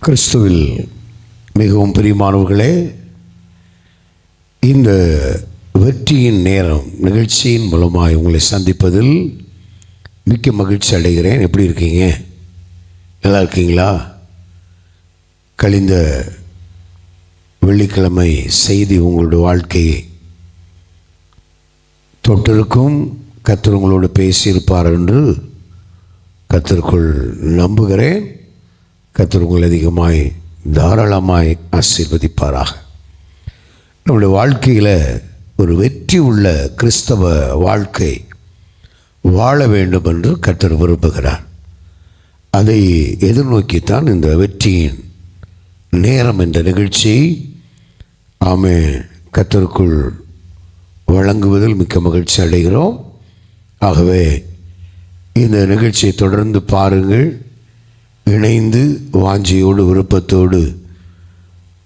கிறிஸ்துவில் மிகவும் பிரியமானவர்களே, இந்த வெற்றியின் நேரம் நிகழ்ச்சியின் மூலமாக உங்களை சந்திப்பதில் மிக்க மகிழ்ச்சி அடைகிறேன். எப்படி இருக்கீங்க? நல்லா இருக்கீங்களா? கழிந்த வெள்ளிக்கிழமை செய்தி உங்களுடைய வாழ்க்கையை தொட்டிருக்கும். கர்த்தர் உங்களோடு பேசியிருப்பார் என்று கர்த்தருக்குள் நம்புகிறேன். கர்த்தர் உங்களை அதிகமாய் தாராளமாய் ஆசீர்வதிப்பாராக. நம்முடைய வாழ்க்கையில் ஒரு வெற்றி உள்ள கிறிஸ்தவ வாழ்க்கை வாழ வேண்டும் என்று கர்த்தர் விரும்புகிறார். அதை எதிர்நோக்கித்தான் இந்த வெற்றியின் நேரம் என்ற நிகழ்ச்சியை கர்த்தருக்குள் வழங்குவதில் மிக்க மகிழ்ச்சி அடைகிறோம். ஆகவே இந்த நிகழ்ச்சியை தொடர்ந்து பாருங்கள். இணைந்து வாஞ்சியோடு விருப்பத்தோடு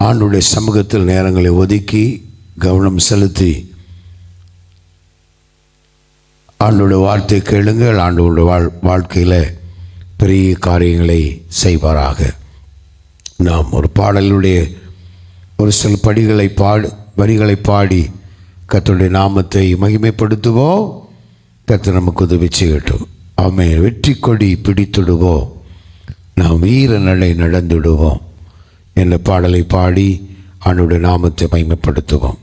ஆண்டவருடைய சமூகத்தில் நேரங்களை ஒதுக்கி கவனம் செலுத்தி ஆண்டவருடைய வார்த்தை கேளுங்கள். ஆண்டவருடைய வாழ்க்கையில் பெரிய காரியங்களை செய்வாராக. நாம் ஒரு பாடலுடைய ஒரு சில வரிகளை பாடி கர்த்தருடைய நாமத்தை மகிமைப்படுத்துவோம். கர்த்தர் நமக்கு உதவி செய்யட்டும். ஆமென். வெற்றி கொடி பிடித்துடுவோம், நாம் வீர நடை நடந்துடுவோம் என்ற பாடலை பாடி ஆண்டவருடைய நாமத்தை மகிமைப்படுத்துவோம்.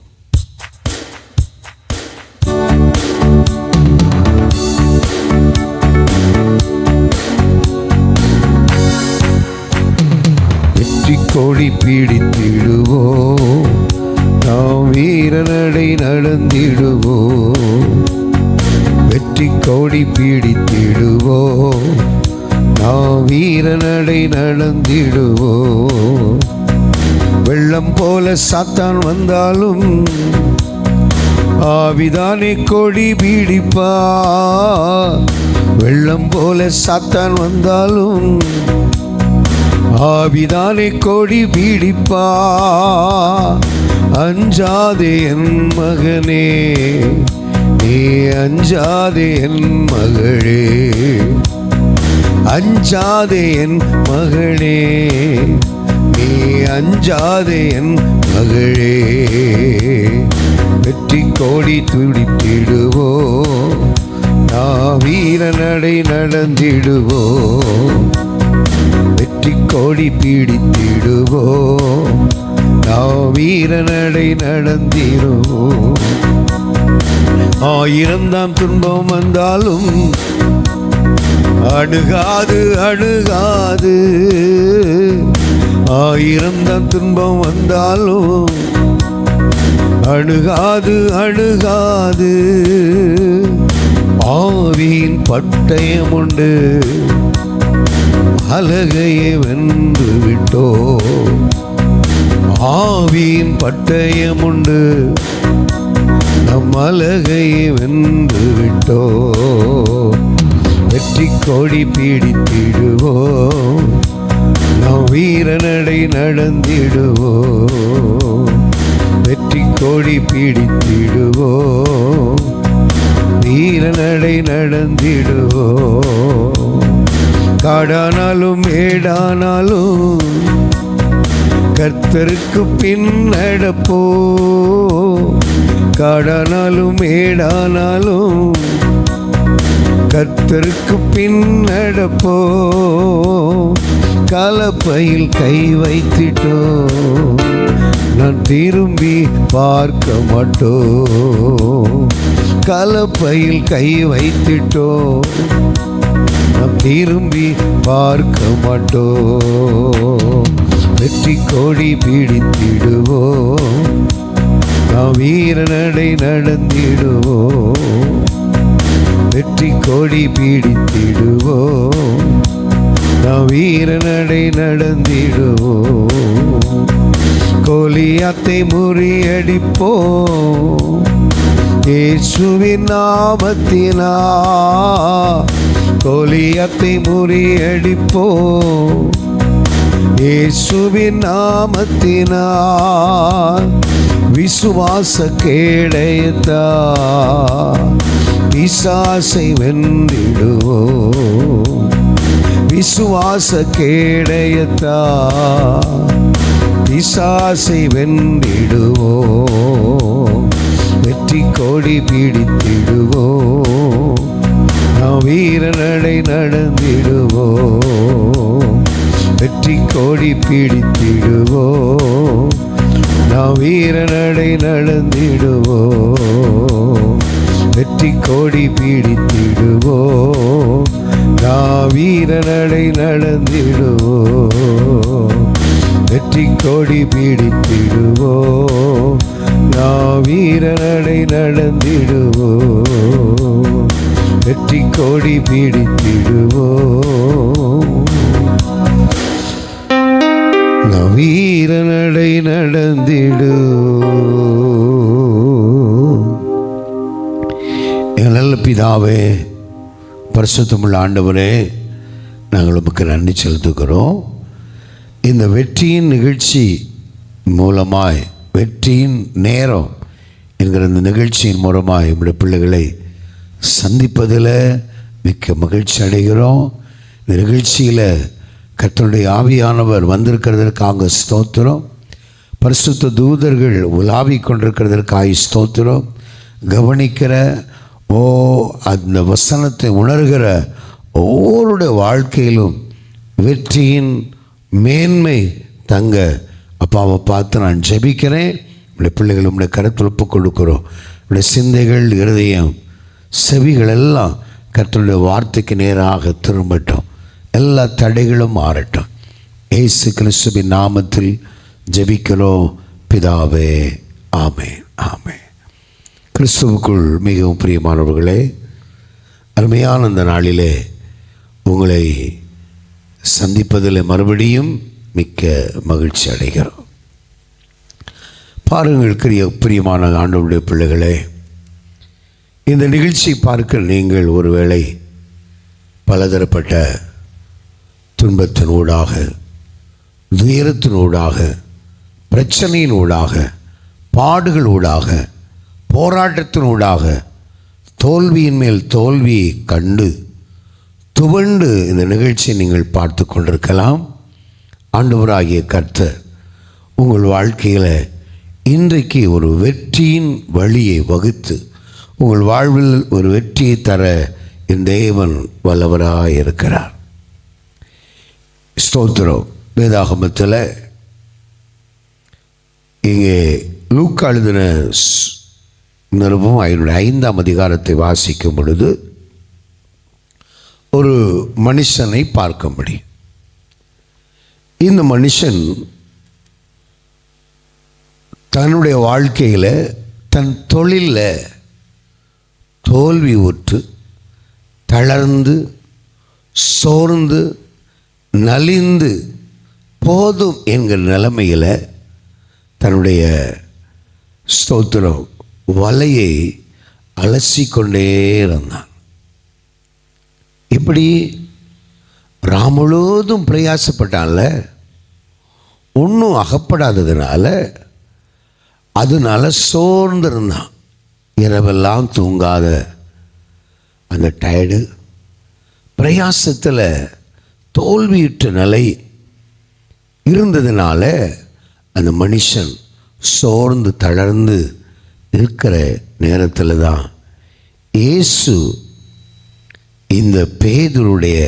வெற்றி கொடி பிடித்திடுவோம், நாம் வீர நடை நடந்திடுவோம். வெற்றி கொடி பிடித்திடுவோம், நாம் வீர நடை நடந்திடுவோம். வெள்ளம் போல சாத்தான் வந்தாலும் ஆவிதானே கொடி பிடிப்பா. வெள்ளம் போல சாத்தான் வந்தாலும் ஆவிதானே கொடி பிடிப்பா. அஞ்சாதே என் மகனே, நீ அஞ்சாதே என் மகளே. அஞ்சாதே என் மகளே, நீ அஞ்சாதே என் மகளே. வெற்றி கோடி துடித்திடுவோம், நான் வீர நடை நடந்திடுவோம். வெற்றி கோடி பீடித்திடுவோம், நான் வீர நடை நடந்திடுவோம். 1000 துன்பம் வந்தாலும் அணுகாது அணுகாது. 1000 துன்பம் வந்தாலும் அணுகாது அணுகாது. ஆவியின் பட்டயம் உண்டு, அலகையை வென்று விட்டோ. ஆவியின் பட்டயம் உண்டு, நம் அலகையை வென்று விட்டோ. வெற்றி கோடி பீடித்திடுவோம், நாம் வீர நடை நடந்திடுவோம். வெற்றி கோடி பீடித்திடுவோம், வீர நடை நடந்திடுவோம். காடானாலும் மேடானாலும் கர்த்தருக்கு பின் நடப்போ. காடானாலும் மேடானாலும் கர்த்தருக்கு பின் நடப்போ. கலப்பையில் கை வைத்திட்டோ, நான் திரும்பி பார்க்க மாட்டோ. கலப்பையில் கை வைத்திட்டோ, நாம் திரும்பி பார்க்க மாட்டோ. வெற்றி கோடி பிடித்திடுவோம், நாம் வீர நடை நடந்திடுவோம். வெற்றி கோடி பீடித்திடுவோம், நாம் வீர நடை நடந்திடுவோம். கோலியாத்தை முறியடிப்போம், இயேசுவின் நாமத்தினா. கோலியாத்தை முறியடிப்போம், இயேசுவின் நாமத்தினால். விசுவாச கேடயத்தா பிசாசை வென்றிடுவோம். விசுவாச கேடயத்தா பிசாசை வென்றிடுவோம், வெற்றி கொடி பிடித்திடுவோம், நாம் வீரநடை நடந்திடுவோம், வெற்றி கொடி பிடித்திடுவோம், நாம் வீரநடை நடந்திடுவோம், வெற்றி கொடி பிடித்திடுவோம், நாம் வீரநடை நடந்திடுவோம், வெற்றி கொடி பிடித்திடுவோம், நாம் வீரநடை நடந்திடுவோம், வெற்றி கொடி பிடித்திடுவோம், நாம் வீரநடை நடந்திடுவோம். எங்கள் நல்ல பிதாவே, பரிசுத்தமுள்ள ஆண்டவரே, நாங்கள் உமக்கு நன்றி செலுத்துகிறோம். இந்த வெற்றியின் நிகழ்ச்சி மூலமாய், வெற்றியின் நேரம் என்கிற இந்த நிகழ்ச்சியின் மூலமாய் நம்முடைய பிள்ளைகளை சந்திப்பதில் மிக்க மகிழ்ச்சி அடைகிறோம். இந்த நிகழ்ச்சியில் கர்த்தருடைய ஆவியானவர் வந்திருக்கிறதற்காக ஸ்தோத்திரம். பரிசுத்த தூதர்கள் உலாவிக் கொண்டிருக்கிறதற்காக ஸ்தோத்திரம். கவனிக்கிற அந்த வசனத்தை உணர்கிற ஒவ்வொருடைய வாழ்க்கையிலும் வெற்றியின் மேன்மை தங்க அப்பாவை பார்த்து நான் ஜெபிக்கிறேன். உடைய பிள்ளைகள் உடைய கருத்தில் ஒப்புக் கொடுக்கிறோம். உடைய சிந்தைகள், இருதயம், செவிகள் எல்லாம் கர்த்தருடைய வார்த்தைக்கு நேராக திரும்பட்டும். எல்லா தடைகளும் மாறட்டும். இயேசு கிறிஸ்துவின் நாமத்தில் ஜெபிக்கிறோம் பிதாவே, ஆமென், ஆமென். கிறிஸ்துவுக்குள் மிகவும் பிரியமானவர்களே, அருமையான இந்த நாளிலே உங்களை சந்திப்பதில் மறுபடியும் மிக்க மகிழ்ச்சி அடைகிறோம். பாருங்கள் பிரியமான ஆண்டவருடைய பிள்ளைகளே, இந்த நிகழ்ச்சியை பார்க்க நீங்கள் ஒருவேளை பலதரப்பட்ட துன்பத்தினூடாக, துயரத்தினூடாக, பிரச்சனையினூடாக, பாடுகளூடாக, போராட்டத்தினூடாக, தோல்வியின் மேல் தோல்வியை கண்டு துவண்டு இந்த நிகழ்ச்சியை நீங்கள் பார்த்து கொண்டிருக்கலாம். ஆண்டவராகிய கர்த்தர் உங்கள் வாழ்க்கையில் இன்றைக்கு ஒரு வெற்றியின் வழியை வகுத்து உங்கள் வாழ்வில் ஒரு வெற்றியை தர என் தேவன் வல்லவராக இருக்கிறார். ஸ்தோத்திரம். வேதாகமத்தில் இங்கே லூக்கா எழுதின நிருபம் 5ஆம் அதிகாரத்தை வாசிக்கும் பொழுது ஒரு மனுஷனை பார்க்க முடியும். இந்த மனுஷன் தன்னுடைய வாழ்க்கையில், தன் தொழிலில் தோல்வி உற்று தளர்ந்து சோர்ந்து நலிந்து போதும் என்கிற நிலைமையில் தன்னுடைய ஸ்தோத்திரம் வலையை அலசிக்கொண்டே இருந்தான். இப்படி முழுவதும் பிரயாசப்பட்டான்ல, ஒன்றும் அகப்படாததுனால அதனால சோர்ந்திருந்தான். இரவெல்லாம் தூங்காத அந்த டயர்டு, பிரயாசத்தில் தோல்வியுற்ற நிலை இருந்ததுனால அந்த மனுஷன் சோர்ந்து தளர்ந்து இருக்கிற நேரத்தில் தான் இயேசு இந்த பேதுருடைய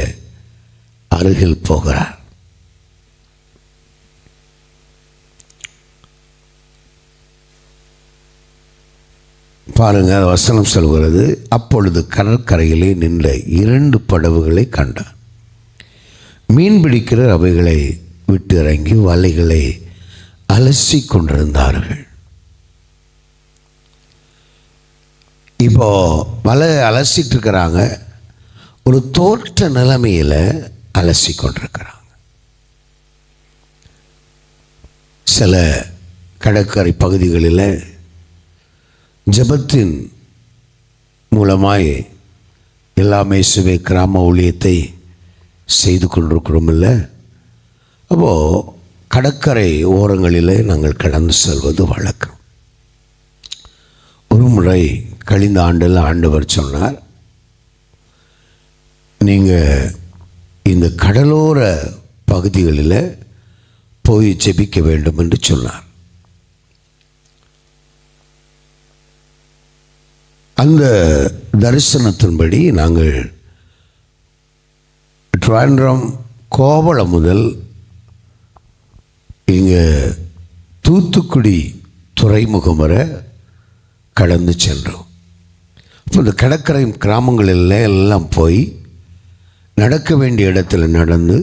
அருகில் போகிறார். பாருங்க, வசனம் சொல்கிறது, அப்பொழுது கடற்கரையிலே நின்ற 2 படகுகளை கண்டார். மீன் பிடிக்கிற அவைகளை விட்டு இறங்கி வலைகளை அலசி கொண்டிருந்தார்கள். இப்போ வலை அலசிட்டு இருக்கிறாங்க. ஒரு தோற்ற நிலைமையில் அலசி கொண்டிருக்கிறாங்க. சில கடற்கரை பகுதிகளில் ஜெபத்தின் மூலமாய் எல்லாமே சுவை கிராம ஊழியத்தை செய்து கொண்டிருக்கிறோம் இல்லை. அப்போது கடற்கரை ஓரங்களில் நாங்கள் கடந்து செல்வது வழக்கம். ஒரு முறை கழிந்த ஆண்டில் ஆண்டவர் சொன்னார், நீங்கள் இந்த கடலோர பகுதிகளில் போய் ஜெபிக்க வேண்டும் என்று சொன்னார். அந்த தரிசனத்தின்படி நாங்கள் ட்ரிவாண்ட்ரம் கோவளம் முதல் இங்கே தூத்துக்குடி துறைமுகம் வரை கடந்து சென்றோம். இப்போ இந்த கடற்கரை கிராமங்களில் எல்லாம் போய் நடக்க வேண்டிய இடத்துல நடந்து,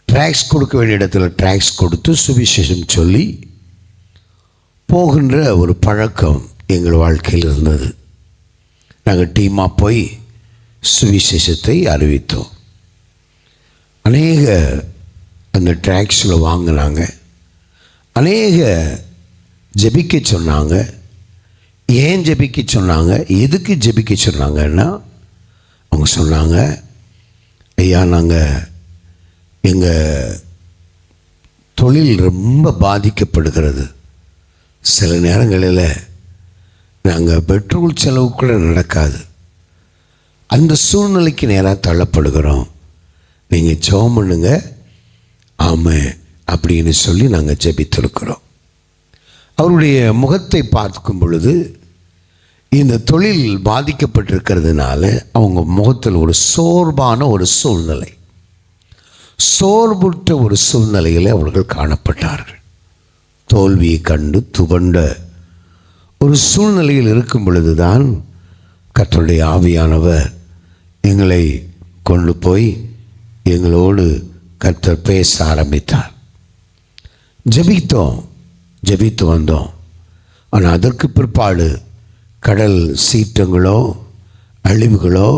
ட்ராக்ஸ் கொடுக்க வேண்டிய இடத்துல ட்ராக்ஸ் கொடுத்து சுவிசேஷம் சொல்லி போகின்ற ஒரு பழக்கம் எங்கள் வாழ்க்கையில் இருந்தது. நாங்கள் டீமாக போய் சுவிசேஷத்தை அறிவித்தோம். அநேக அந்த ட்ராக்ஸில் வாங்கினாங்க, அநேக ஜெபிக்க சொன்னாங்க. ஏன் ஜெபிக்க சொன்னாங்க, எதுக்கு ஜெபிக்க சொன்னாங்கன்னா, அவங்க சொன்னாங்க, ஐயா நாங்கள் எங்கள் தொழில் ரொம்ப பாதிக்கப்படுகிறது. சில நேரங்களில் நாங்கள் பெட்ரோல் செலவு கூட நடக்காது. அந்த சூழ்நிலைக்கு நேராக தள்ளப்படுகிறோம். நீங்கள் ஜெபம் பண்ணுங்க. ஆமாம் அப்படின்னு சொல்லி நாங்கள் ஜெபித்திருக்கிறோம். அவருடைய முகத்தை பார்க்கும் பொழுது இந்த தொழில் பாதிக்கப்பட்டிருக்கிறதுனால அவங்க முகத்தில் ஒரு சோர்வான ஒரு சூழ்நிலை, சோர்வுற்ற ஒரு சூழ்நிலையில் அவர்கள் காணப்பட்டார்கள். தோல்வியை கண்டு துவண்ட ஒரு சூழ்நிலையில் இருக்கும் பொழுதுதான் கர்த்தருடைய ஆவியானவர் எங்களை கொண்டு போய் எங்களோடு கர்த்தர் பேச ஆரம்பித்தார். ஜெபித்து வந்தோம். ஆனால் அதற்கு பிற்பாடு கடல் சீற்றங்களோ அழிவுகளோ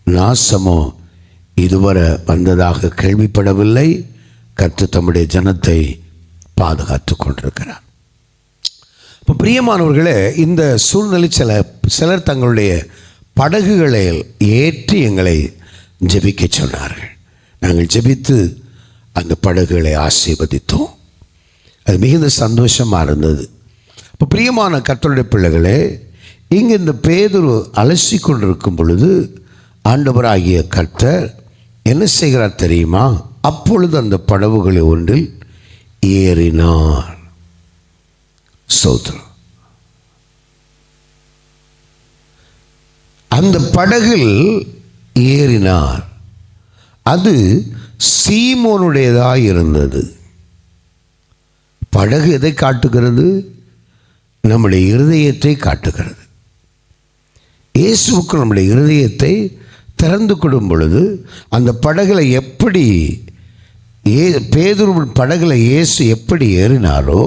நாசமோ இதுவரை வந்ததாக கேள்விப்படவில்லை. கர்த்தர் தம்முடைய ஜனத்தை பாதுகாத்து கொண்டிருக்கிறார். இப்போ பிரியமானவர்களே, இந்த சூழ்நிலை சிலர் தங்களுடைய படகுகளை ஏற்றி எங்களை ஜெபிக்க சொன்னார்கள். நாங்கள் ஜெபித்து அந்த படகுகளை ஆசீர்வதித்தோம். அது மிகுந்த சந்தோஷமாக இருந்தது. இப்போ பிரியமான கர்த்தருடைய பிள்ளைகளே, இங்கே இந்த பேதுரு அலசி கொண்டிருக்கும் பொழுது ஆண்டவராகிய கர்த்தர் என்ன செய்கிறார் தெரியுமா? அப்பொழுது அந்த படகுகளை ஒன்றில் ஏறினார். சோதரம். அந்த படகில் ஏறினார். அது சீமோனுடையதாக இருந்தது. படகு எதை காட்டுகிறது? நம்முடைய இருதயத்தை காட்டுகிறது. இயேசுவுக்கு நம்முடைய இருதயத்தை திறந்து கொடும் பொழுது அந்த படகுல எப்படி பேதுரு படகுல இயேசு எப்படி ஏறினாரோ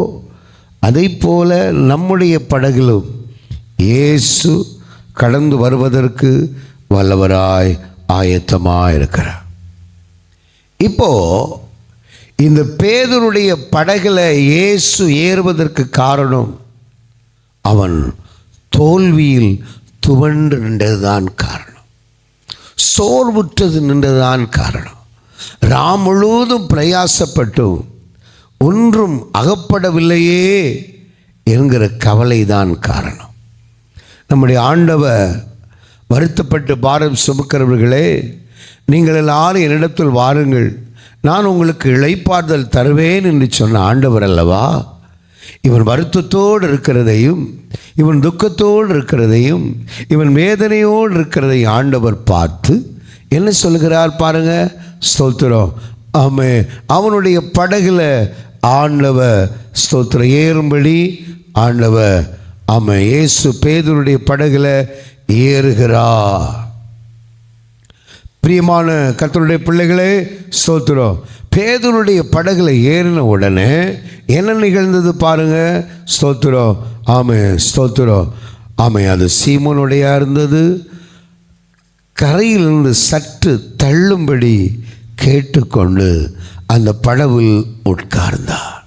அதை போல நம்முடைய படகிலும் இயேசு கடந்து வருவதற்கு வல்லவராய் ஆயத்தமாக இருக்கிறார். இப்போ இந்த பேதுருடைய படகுல இயேசு ஏறுவதற்கு காரணம் அவன் தோல்வியில் துவண்டு நின்றதுதான் காரணம், சோர்வுற்றது நின்றதுதான் காரணம். ராம் முழுவதும் பிரயாசப்பட்டு ஒன்றும் அகப்படவில்லையே என்கிற கவலைதான் காரணம். நம்முடைய ஆண்டவர் வருத்தப்பட்டு பாரம் சுமக்கிறவர்களே, நீங்கள் எல்லாரும் என்னிடத்தில் வாருங்கள், நான் உங்களுக்கு இளைப்பாறுதல் தருவேன் என்று சொன்ன ஆண்டவர் அல்லவா? இவன் வருத்தத்தோடு இருக்கிறதையும் இவன் துக்கத்தோடு இருக்கிறதையும் இவன் வேதனையோடு இருக்கிறதையும் ஆண்டவர் பார்த்து என்ன சொல்கிறார் பாருங்க. ஸ்தோத்திரம். ஆமே, அவனுடைய படகுல ஆண்டவர் ஸ்தோத்திரம் ஏறும்படி ஆண்டவர் ஆமே இயேசு பேதுருடைய படகுல ஏறுகிறார். பிரியமான கர்த்தருடைய பிள்ளைகளே, ஸ்தோத்திரம். பேதுருடைய படகுல ஏறின உடனே என்ன நிகழ்ந்தது பாருங்க. ஸ்தோத்திரம். ஆமே, ஸ்தோத்திரம். ஆமே, அது சீமோனுடைய இருந்தது. கரையிலிருந்து சற்று தள்ளும்படி கேட்டுக்கொண்டு அந்த படவில் உட்கார்ந்தார்.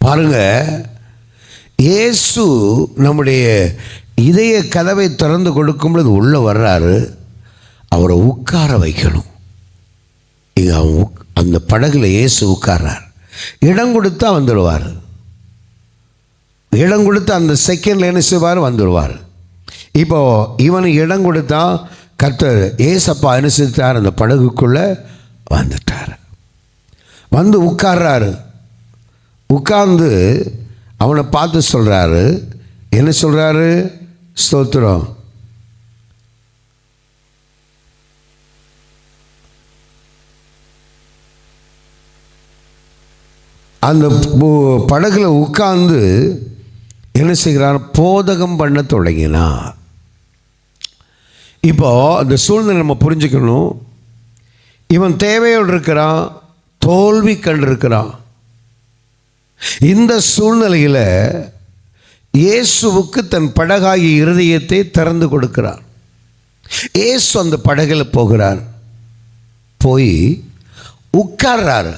பாருங்க, இயேசு நம்முடைய இதய கதவை திறந்து கொடுக்கும் பொழுது உள்ள வர்றாரு. அவரை உட்கார வைக்கணும். இங்கே அந்த படகுல இயேசு உட்கார்றார். இடம் கொடுத்தா வந்துடுவார். இடம் கொடுத்து அந்த செகண்டில் என்ன செய்வார்? வந்துடுவார். இப்போ இவனுக்கு இடம் கொடுத்தா கர்த்தர் ஏசப்பா அனுசரித்தார், அந்த படகுக்குள்ளே வந்துட்டார். வந்து உட்கார்றாரு. உட்கார்ந்து அவனை பார்த்து சொல்கிறாரு, என்ன சொல்கிறாரு? ஸ்தோத்திரம். அந்த படகுல உட்கார்ந்து என்ன செய்கிறார்? போதகம் பண்ண தொடங்கினார். இப்போ அந்த சூழ்நிலை நம்ம புரிஞ்சுக்கணும். இவன் தேவையோடு இருக்கிறான், தோல்வி கண்டிருக்கிறான். இந்த சூழ்நிலையில் இயேசுவுக்கு தன் படகாகிய இருதயத்தை திறந்து கொடுக்கிறார். இயேசு அந்த படகுல போகிறார், போய் உட்கார்றாரு.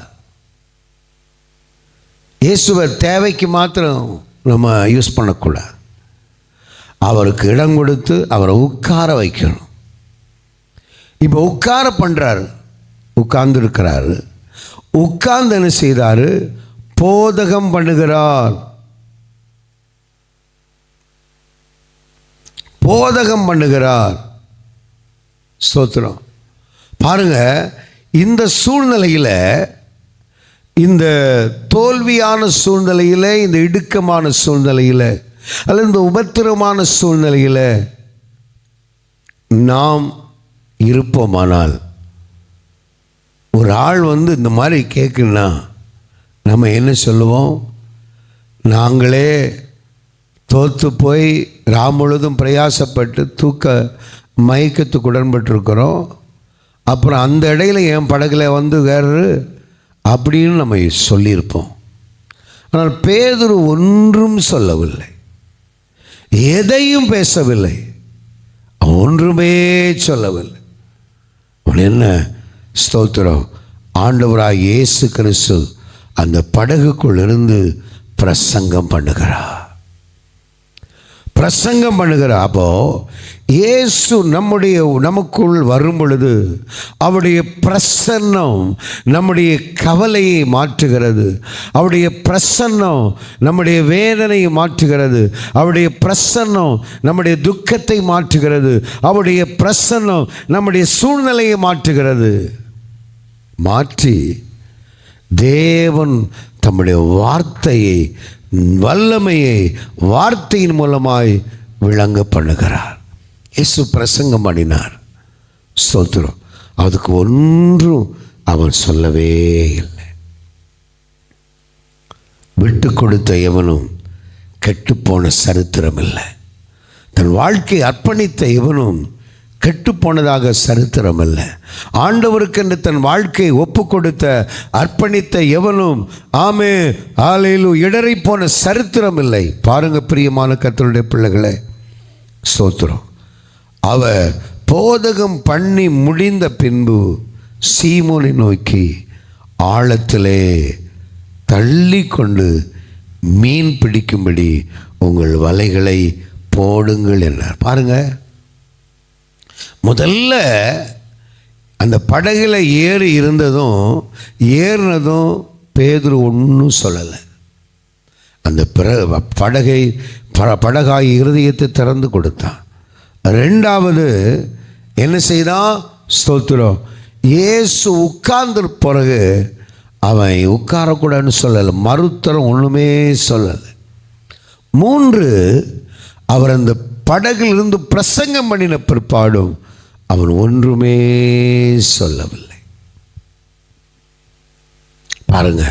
இயேசுவை தேவைக்கு மாத்திரம் நம்ம யூஸ் பண்ணக்கூடாது. அவருக்கு இடம் கொடுத்து அவரை உட்கார வைக்கணும். இப்போ உட்கார பண்ணுறாரு, உட்கார்ந்து இருக்கிறாரு. உட்கார்ந்து என்ன செய்தார்? போதகம் பண்ணுகிறார். போதகம் பண்ணுகிறார். ஸ்தோத்திரம். பாருங்க, இந்த சூழ்நிலையில், இந்த தோல்வியான சூழ்நிலையில், இந்த இடுக்கமான சூழ்நிலையில், அல்லது இந்த உபத்திரமான சூழ்நிலையில் நாம் இருப்போமானால், ஒரு ஆள் வந்து இந்த மாதிரி கேட்குன்னா நம்ம என்ன சொல்லுவோம்? நாங்களே தோற்று போய் ராம் முழுதும் பிரயாசப்பட்டு தூக்க மயக்கத்துக்கு உடன்பட்டுருக்கிறோம், அப்புறம் அந்த இடையில என் படகுல வந்து வேறு அப்படின்னு நம்ம சொல்லியிருப்போம். ஆனால் பேதுரு ஒன்றும் சொல்லவில்லை, எதையும் பேசவில்லை, ஒன்றுமே சொல்லவில்லை. அவன் என்ன? ஸ்தோத்திரம். ஆண்டவராய் இயேசு கிறிஸ்து அந்த படகுக்குள் இருந்து பிரசங்கம் பண்ணுகிறார். அப்போ இயேசு நமக்குள் வரும் பொழுது அவருடைய பிரசன்னம் நம்முடைய கவலையை மாற்றுகிறது. அவருடைய பிரசன்னம் நம்முடைய வேதனையை மாற்றுகிறது. அவருடைய பிரசன்னம் நம்முடைய துக்கத்தை மாற்றுகிறது. அவருடைய பிரசன்னம் நம்முடைய சூழ்நிலையை மாற்றுகிறது. மாற்றி தேவன் தம்முடைய வார்த்தையை, வல்லமையை வார்த்தையின் மூலமாய் விளங்க பண்ணுகிறார். இயேசு பிரசங்கம் பண்ணினார். ஸ்தோத்திரம். அதுக்கு ஒன்றும் அவர் சொல்லவே இல்லை. விட்டு கொடுத்த எவனும் கெட்டுப்போன சரித்திரம் இல்லை. தன் வாழ்க்கை அர்ப்பணித்த எவனும் கெட்டுப்போனதாக சரித்திரம் அல்ல. ஆண்டவருக்கென்று தன் வாழ்க்கையை ஒப்பு கொடுத்த அர்ப்பணித்த எவனும் ஆமே ஆலையிலும் இடறி போன சரித்திரம் இல்லை. பாருங்க பிரியமான கர்த்தருடைய பிள்ளைகளே, ஸ்தோத்திரம். அவர் போதகம் பண்ணி முடிந்த பின்பு சீமோனை நோக்கி ஆழத்திலே தள்ளி கொண்டு மீன் பிடிக்கும்படி உங்கள் வலைகளை போடுங்கள் என்றார். பாருங்க, முதல்ல அந்த படகுல ஏறினதும் பேதுரு ஒன்றும் சொல்லலை. அந்த படகாய் இருதயத்தை திறந்து கொடுத்தான். ரெண்டாவது என்ன செய்தான்? ஸ்தோத்திரம். இயேசு உட்கார்ந்து பிறகு அவன் உட்காரக்கூடாதுன்னு சொல்லலை, மறுத்தரம் ஒன்றுமே சொல்லலை. 3, அவர் அந்த படகில் இருந்து பிரசங்கம் பண்ணின பிற்பாடும் அவன் ஒன்றுமே சொல்லவில்லை. பாருங்க,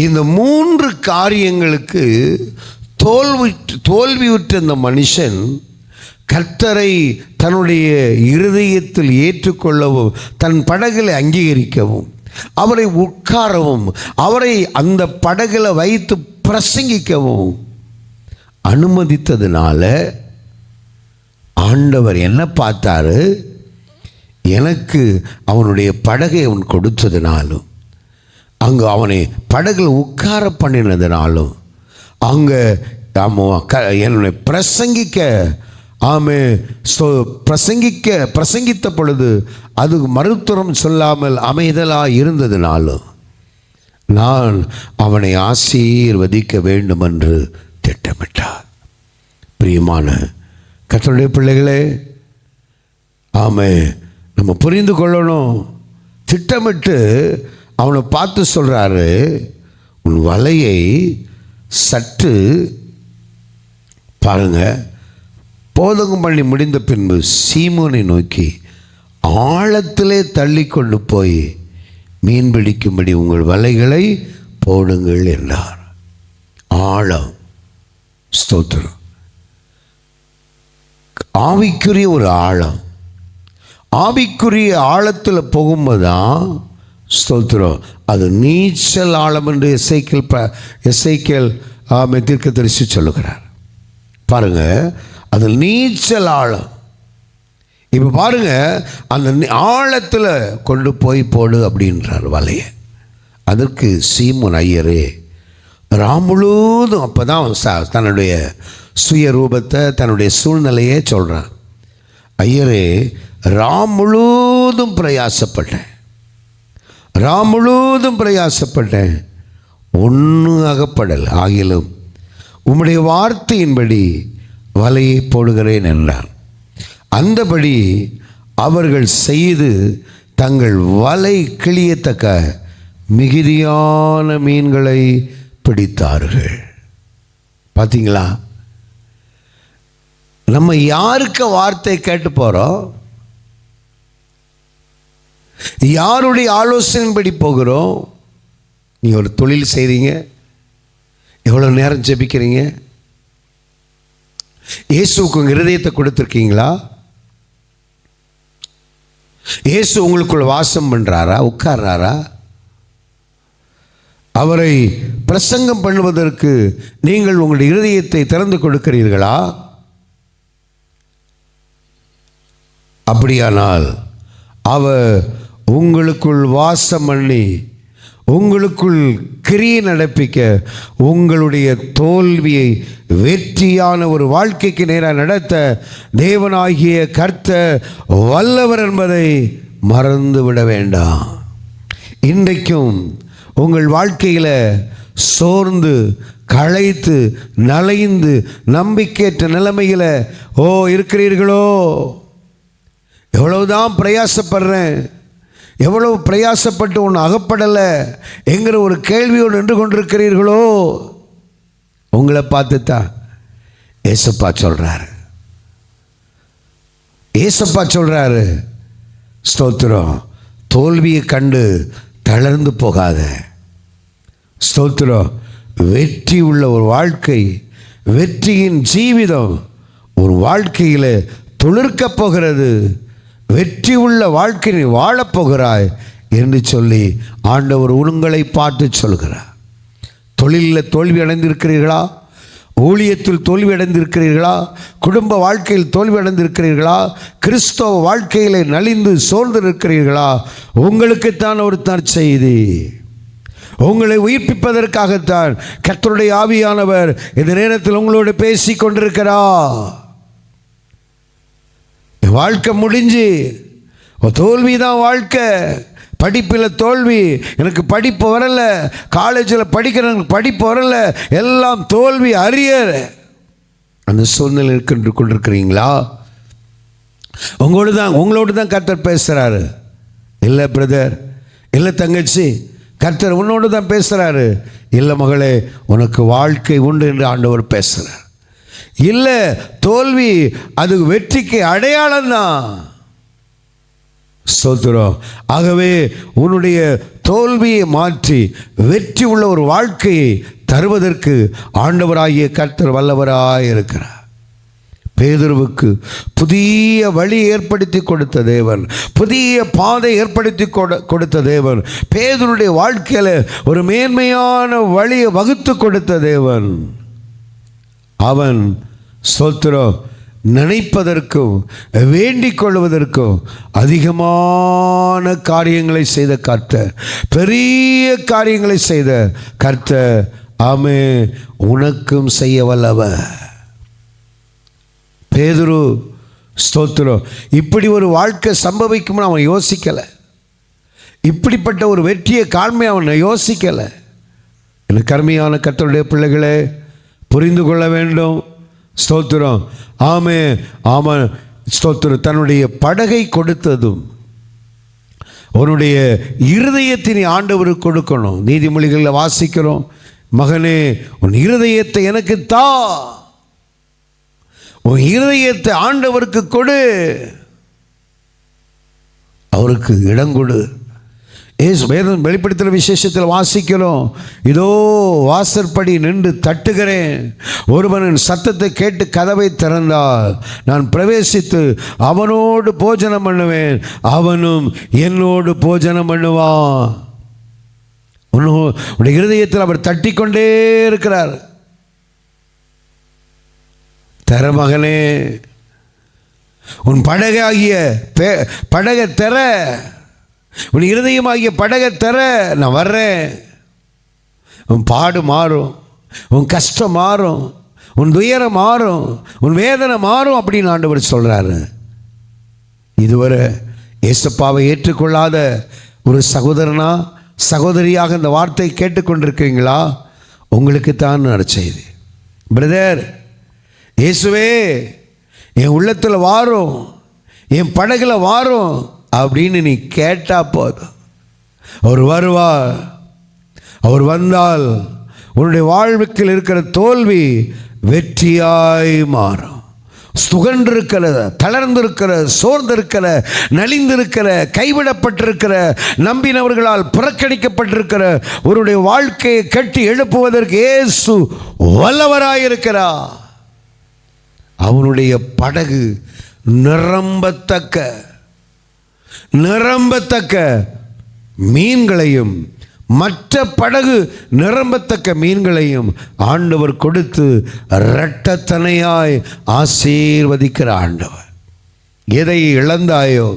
இந்த 3 காரியங்களுக்கு தோல்வியுற்ற இந்த மனுஷன் கர்த்தரை தன்னுடைய இருதயத்தில் ஏற்றுக்கொள்ளவும், தன் படகுகளை அங்கீகரிக்கவும், அவரை உட்காரவும், அவரை அந்த படகுல வைத்து பிரசங்கிக்கவும் அனுமதித்ததுனால ஆண்டவர் என்ன பார்த்தாரு? எனக்கு அவனுடைய படகை அவன் கொடுத்ததுனாலும், அங்கே அவனை படகில் உட்கார பண்ணினதுனாலும், அங்கே என்னை பிரசங்கிக்க பிரசங்கித்த பொழுது அது மறுத்துரம் சொல்லாமல் அமைதலாக இருந்ததுனாலும் நான் அவனை ஆசீர்வதிக்க வேண்டும் என்று திட்டமிட்டார். பிரியமான கர்த்தருடைய பிள்ளைகளே, ஆமே நம்ம புரிந்து கொள்ளணும். திட்டமிட்டு அவனை பார்த்து சொல்கிறாரு, உன் வலையை சற்று பாருங்க. போதகம் பண்ணி முடிந்த பின்பு சீமோனை நோக்கி, ஆழத்திலே தள்ளி கொண்டு போய் மீன் பிடிக்கும்படி உங்கள் வலைகளை போடுங்கள் என்றார். ஆழம், ஸ்தோத்திரம், ஆவிக்குரிய ஒரு ஆழம். ஆவிக்குரிய ஆழத்தில் போகும்போது தான் ஸ்தோத்திரம் அது நீச்சல் ஆழம் என்று எசேக்கியேல் தீர்க்கதரிசி சொல்லுகிறார். பாருங்க, அது நீச்சல் ஆழம். இப்போ பாருங்க, அந்த ஆழத்தில் கொண்டு போய் போடு அப்படின்றார் வலையை. அதற்கு சீமோன் ஐயரே முழுவதும் அப்போ தான் தன்னுடைய சுயரூபத்தை தன்னுடைய சூழ்நிலையே சொல்கிறான். ஐயரே, முழுவதும் பிரயாசப்பட்டேன், முழுவதும் பிரயாசப்பட்டேன், ஒன்றும் அகப்படல். ஆகிலும் உம்முடைய வார்த்தையின்படி வலையை போடுகிறேன் என்றார். அந்தபடி அவர்கள் செய்து தங்கள் வலை கிளியத்தக்க மிகுதியான மீன்களை பிடித்தார்கள். பார்த்தீங்களா, நம்ம யாருக்கு வார்த்தை கேட்டு போகிறோம், யாருடைய ஆலோசனைப்படி போகிறோம். நீங்கள் ஒரு தொழில் செய்கிறீங்க, எவ்வளோ நேரம் ஜெபிக்கிறீங்க? இயேசுவுக்கு உங்கள் இருதயத்தை கொடுத்துருக்கீங்களா? இயேசு உங்களுக்குள்ள வாசம் பண்ணுறாரா, உட்கார்றாரா? அவரை பிரசங்கம் பண்ணுவதற்கு நீங்கள் உங்களுடைய இருதயத்தை திறந்து கொடுக்கிறீர்களா? அப்படியானால் அவர் உங்களுக்குள் வாசம் பண்ணி உங்களுக்குள் கிரியை நடப்பிக்க உங்களுடைய தோல்வியை வெற்றியான ஒரு வாழ்க்கைக்கு நேராக நடத்த தேவனாகிய கர்த்தர் வல்லவர் என்பதை மறந்துவிட வேண்டாம். இன்றைக்கும் உங்கள் வாழ்க்கையில் சோர்ந்து களைத்து நலைந்து நம்பிக்கையற்ற நிலைமையில் இருக்கிறீர்களோ? எவ்வளவுதான் பிரயாசப்படுறேன், எவ்வளவு பிரயாசப்பட்டு ஒன்று அகப்படலை என்கிற ஒரு கேள்வியோடு நின்று கொண்டிருக்கிறீர்களோ? உங்களை பார்த்து தான் ஏசப்பா சொல்கிறாரு. ஏசப்பா சொல்கிறாரு, ஸ்தோத்திரம், தோல்வியை கண்டு தளர்ந்து போகாத. ஸ்தோத்திரம், வெற்றி உள்ள ஒரு வாழ்க்கை, வெற்றியின் ஜீவிதம் ஒரு வாழ்க்கையில் துளிர்க்கப் போகிறது. வெற்றி உள்ள வாழ்க்கையை வாழப்போகிறாய் என்று சொல்லி ஆண்டவர் உங்களை பார்த்து சொல்கிறார். தொழிலில் தோல்வி அடைந்திருக்கிறீர்களா? ஊழியத்தில் தோல்வி அடைந்திருக்கிறீர்களா? குடும்ப வாழ்க்கையில் தோல்வி அடைந்திருக்கிறீர்களா? கிறிஸ்தவ வாழ்க்கையில் நலிந்து சோர்ந்து இருக்கிறீர்களா? உங்களுக்குத்தான் ஒரு நற்செய்தி. உங்களை உயிர்ப்பிப்பதற்காகத்தான் கர்த்தருடைய ஆவியானவர் இந்த நேரத்தில் உங்களோடு பேசி கொண்டிருக்கிறார். வாழ்க்கை முடிஞ்சு தோல்வி தான் வாழ்க்கை. படிப்பில் தோல்வி, எனக்கு படிப்பு வரல, காலேஜில் படிக்கிறவங்க படிப்பு வரல, எல்லாம் தோல்வி அரியர். அந்த சூழ்நிலை இருக்கின்ற கொண்டிருக்கிறீங்களா? உங்களோடு தான் கர்த்தர் பேசுகிறாரு. இல்லை பிரதர், இல்லை தங்கச்சி, கர்த்தர் உன்னோடு தான் பேசுகிறாரு. இல்லை மகளே, உனக்கு வாழ்க்கை உண்டு என்று ஆண்டவர் பேசுகிறார். இல்லை, தோல்வி அது வெற்றிக்கு அடையாளம்தான். ஸ்தோத்திரம். ஆகவே உன்னுடைய தோல்வியை மாற்றி வெற்றி உள்ள ஒரு வாழ்க்கையை தருவதற்கு ஆண்டவராகிய கர்த்தர் வல்லவராய் இருக்கிறார். பேதுருவுக்கு புதிய வழி ஏற்படுத்தி கொடுத்த தேவன், புதிய பாதை ஏற்படுத்தி கொடுத்த தேவன், பேதுருடைய வாழ்க்கையில் ஒரு மேன்மையான வழியை வகுத்து கொடுத்த தேவன். அவன் ஸ்தோத்திரம் நினைப்பதற்கும் வேண்டிக் கொள்வதற்கும் அதிகமான காரியங்களை செய்த கர்த்தர், பெரிய காரியங்களை செய்த கர்த்தர், ஆமே, உனக்கும் செய்ய வல்லவர். பேதுரு ஸ்தோத்திரம் இப்படி ஒரு வாழ்க்கை சம்பவிக்கும்னு அவன் யோசிக்கலை. இப்படிப்பட்ட ஒரு வெற்றியை காண்மை அவன் யோசிக்கலை. எனக்கு அருமையான கர்த்தருடைய பிள்ளைகளே, புரிந்து கொள்ள வேண்டும். ஸ்தோத்திரம். ஆமே, ஆமாம், ஸ்தோத்திரம், தன்னுடைய படகை கொடுத்ததும் உன்னுடைய இருதயத்தினை ஆண்டவருக்கு கொடுக்கணும். நீதிமொழிகளில் வாசிக்கிறோம், மகனே உன் இருதயத்தை எனக்கு தா, உன் இருதயத்தை ஆண்டவருக்கு கொடு, அவருக்கு இடம் கொடு. வேதம் வெளிப்படுத்துகிற விசேஷத்தில் வாசிக்கிறோம், இதோ வாசற்படி நின்று தட்டுகிறேன், ஒருவனின் சத்தத்தை கேட்டு கதவை திறந்தால் நான் பிரவேசித்து அவனோடு போஜனம் பண்ணுவேன், அவனும் என்னோடு போஜனம் பண்ணுவான். உன்னுடைய இருதயத்தில் அவர் தட்டி கொண்டே இருக்கிறார். தர மகனே, உன் படகாகிய படகை தர, உன் இருதயமாகிய படகை தர, நான் வர்றேன். உன் பாடு மாறும், உன் கஷ்டம் மாறும், உன் துயரம் மாறும், உன் வேதனை மாறும் அப்படின்னு ஆண்டவர் சொல்கிறாரு. இதுவரை ஏசப்பாவை ஏற்றுக்கொள்ளாத ஒரு சகோதரனா சகோதரியாக இந்த வார்த்தை கேட்டுக்கொண்டிருக்கீங்களா? உங்களுக்கு தான் நற்செய்தி. பிரதர், இயேசுவே என் உள்ளத்தில் வாரும், என் படகுல வாரும் அப்படின்னு நீ கேட்டால் போதும், அவர் வருவார். அவர் வந்தால் உன்னுடைய வாழ்வுக்கு இருக்கிற தோல்வி வெற்றியாய் மாறும். சுகண்டிருக்கிற, தளர்ந்திருக்கிற, சோர்ந்திருக்கிற, நலிந்திருக்கிற, கைவிடப்பட்டிருக்கிற, நம்பினவர்களால் புறக்கணிக்கப்பட்டிருக்கிற உன்னுடைய வாழ்க்கையை கட்டி எழுப்புவதற்கு இயேசு வல்லவராயிருக்கிறார். அவனுடைய படகு நிரம்பத்தக்க மீன்களையும், மற்ற படகு நிரம்பத்தக்க மீன்களையும் ஆண்டவர் கொடுத்து இரட்டத்தனையாய் ஆசீர்வதிக்கிற ஆண்டவர். எதை இழந்தாயோ,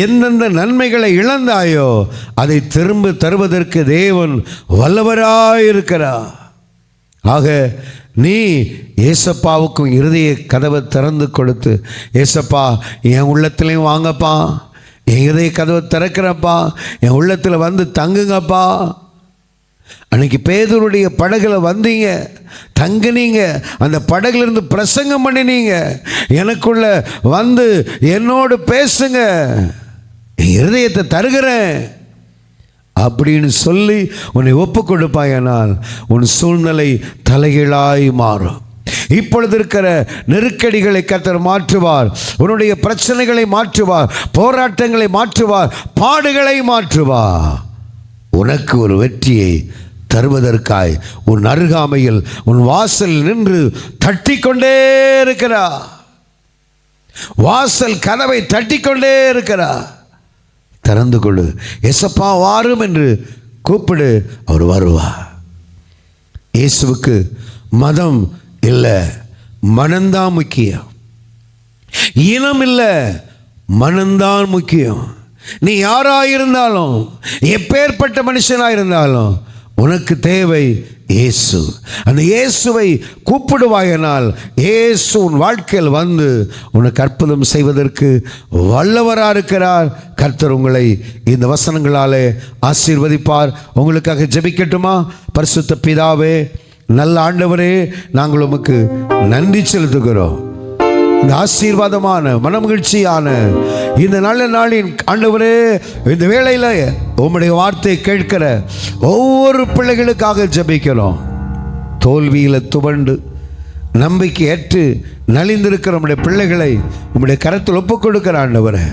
எந்தெந்த நன்மைகளை இழந்தாயோ அதை திரும்ப தருவதற்கு தேவன் வல்லவராயிருக்கிறார். ஆக நீ ஏசப்பாவுக்கும் இருதய கதவை திறந்து கொடுத்து, ஏசப்பா என் உள்ளத்துலேயும் வாங்கப்பா, என் இதய கதவை திறக்கிறப்பா, என் உள்ளத்தில் வந்து தங்குங்கப்பா. அன்னைக்கு பேதுருடைய படகுல வந்தீங்க, தங்குனீங்க, அந்த படகுலேருந்து பிரசங்கம் பண்ணினீங்க, எனக்குள்ள வந்து என்னோடு பேசுங்க, என் இருதயத்தை தருகிறேன் அப்படின்னு சொல்லி உன்னை ஒப்பு கொடுப்பாயானால் உன் சூழ்நிலை தலைகீழாய் மாறும். இப்பொழுது இருக்கிற நெருக்கடிகளை கர்த்தர் மாற்றுவார், உன்னுடைய பிரச்சனைகளை மாற்றுவார், போராட்டங்களை மாற்றுவார், பாடுகளை மாற்றுவார். உனக்கு ஒரு வெற்றியை தருவதற்காய் உன் அருகாமையில் உன் வாசல் நின்று தட்டி கொண்டே இருக்கிறார். வாசல் கதவை தட்டி கொண்டே இருக்கிறார். திறந்து கொடு, ஏசப்பா வாரும் என்று கூப்பிடு, அவர் வருவார். இயேசுவுக்கு மதம் இல்லை, மனம்தான் முக்கியம். இனம் இல்லை, மனம்தான் முக்கியம். நீ யாராயிருந்தாலும், எப்பேற்பட்ட மனுஷனாயிருந்தாலும் உனக்கு தேவை இயேசு. அந்த இயேசுவை கூப்பிடுவாயனால் இயேசு உன் வாழ்க்கையில் வந்து உனக்கு அற்புதம் செய்வதற்கு வல்லவராக இருக்கிறார். கர்த்தர் உங்களை இந்த வசனங்களாலே ஆசீர்வதிப்பார். உங்களுக்காக ஜெபிக்கட்டுமா? பரிசுத்த பிதாவே, நல்ல ஆண்டவரே, நாங்கள் உமக்கு நன்றி செலுத்துகிறோம். இந்த ஆசீர்வாதமான மனமகிழ்ச்சியான இந்த நல்ல நாளின் ஆண்டவரே, இந்த வேளையில் உம்முடைய வார்த்தையை கேட்கிற ஒவ்வொரு பிள்ளைகளுக்காக ஜெபிக்கிறோம். தோல்வியில் துவண்டு நம்பிக்கை ஏற்று நலிந்திருக்கிற நம்முடைய பிள்ளைகளை உம்முடைய கரத்தில் ஒப்புக் கொடுக்கிற ஆண்டவரே,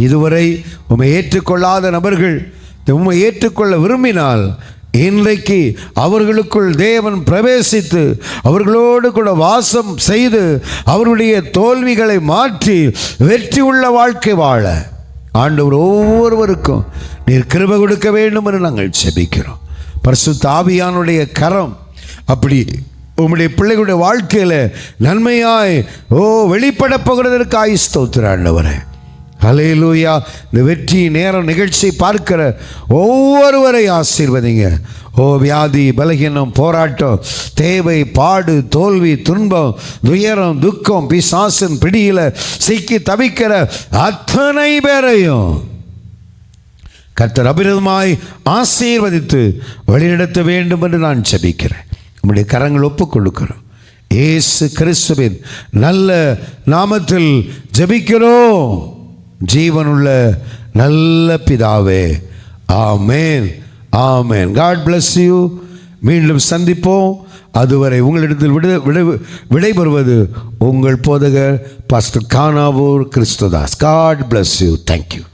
இதுவரை உம்மை ஏற்றுக்கொள்ளாத நபர்கள் உம்மை ஏற்றுக்கொள்ள விரும்பினால் இன்றைக்கு அவர்களுக்குள் தேவன் பிரவேசித்து அவர்களோடு கூட வாசம் செய்து அவருடைய தோல்விகளை மாற்றி வெற்றி உள்ள வாழ்க்கை வாழ ஆண்டவர் ஒவ்வொருவருக்கும் நீர் கிருபை கொடுக்க வேண்டும் என்று நாங்கள் ஜெபிக்கிறோம். பரிசுத்த ஆவியானுடைய கரம் அப்படி உம்முடைய பிள்ளைகளுடைய வாழ்க்கையில் நன்மையாய் வெளிப்பட போகிறதற்காய் ஸ்தோத்திரம் ஆண்டவரே. ஹல்லேலூயா. இந்த வெற்றி நேரம் நிகழ்ச்சி பார்க்கிற ஒவ்வொருவரை ஆசீர்வதிங்க. வியாதி, பலகீனம், போராட்டம், தேவை, பாடு, தோல்வி, துன்பம், துயரம், துக்கம், பிசாசின் பிடியில் சிக்கி தவிக்கிற அத்தனை பேரையும் கர்த்தர் அபிரதமாய் ஆசீர்வதித்து வழிநடத்த வேண்டும் என்று நான் ஜெபிக்கிறேன். நம்முடைய கரங்கள் ஒப்புக் கொடுக்கிறோம். இயேசு கிறிஸ்துவின் நல்ல நாமத்தில் ஜெபிக்கிறோம் ஜீவனுள்ள நல்ல பிதாவே. Amen, amen. God bless you. மீண்டும் சந்திப்போம். அதுவரை உங்களிடத்தில் விடைபெறுவது உங்கள் போதகர் pastor Kanavoor Christudas. God bless you. Thank you.